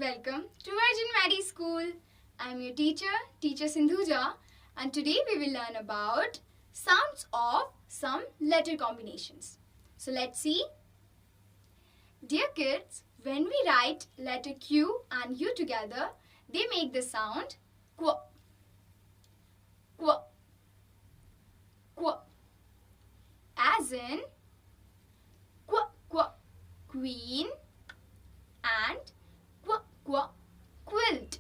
Welcome to Virgin Mary School. I am your teacher, Teacher Sindhuja, and today we will learn about sounds of some letter combinations. So let's see. Dear kids, when we write letter Q and U together, they make the sound Q. Q. Q. As in Q, Q, queen and Q, Q, quilt.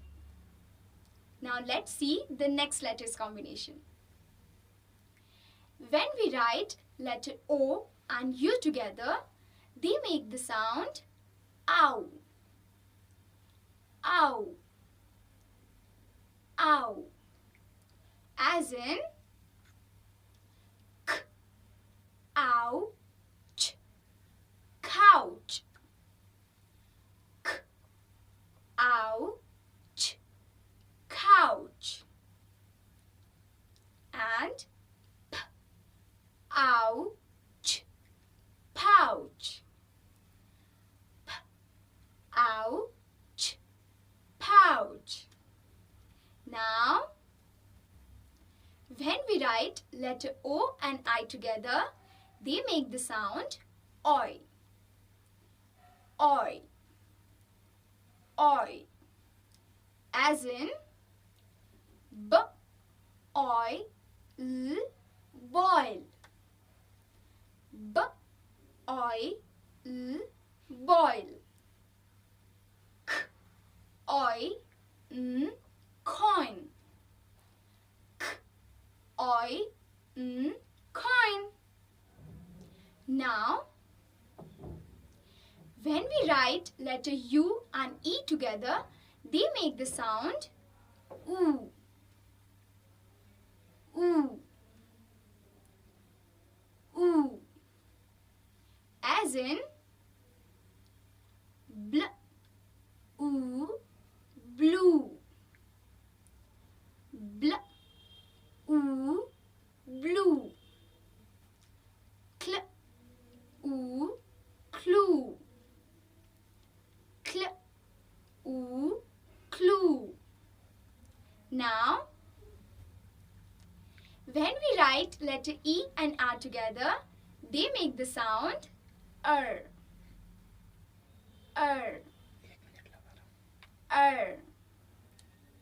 Now let's see the next letters combination. When we write letter O and U together, they make the sound ow. Ow. Ow. As in k, ouch, couch. K, ouch, couch. And p, ouch, pouch. P, ouch, pouch. Now, when we write letter O and I together, they make the sound oi. Oi. Oi. As in b, oi, l, boil. B, oi, l, boil. K, oi, n, coin. K, oi, n, coin. Now, when we write letter U and E together, they make the sound oo. Oo. Oo. As in bl, oo, blue. Bl, oo, blue. Cl, oo, clue. Cl, oo, clue. Now, when we write letter E and R together, they make the sound er. Er. Er.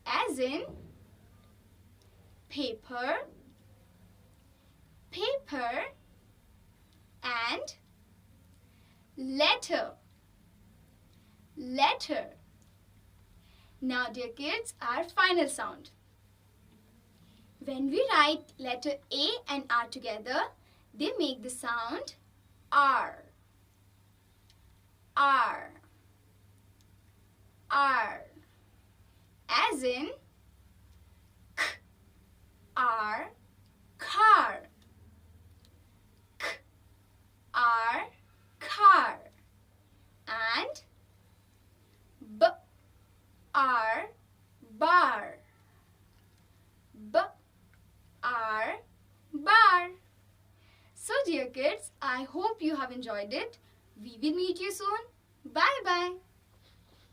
As in paper, paper, and letter. Letter. Now, dear kids, our final sound. When we write letter A and R together, they make the sound R. R. R. As in k, R, car. K, R, car. And b, R, bar. B, R, bar. So dear kids, I hope you have enjoyed it. We will meet you soon. Bye bye.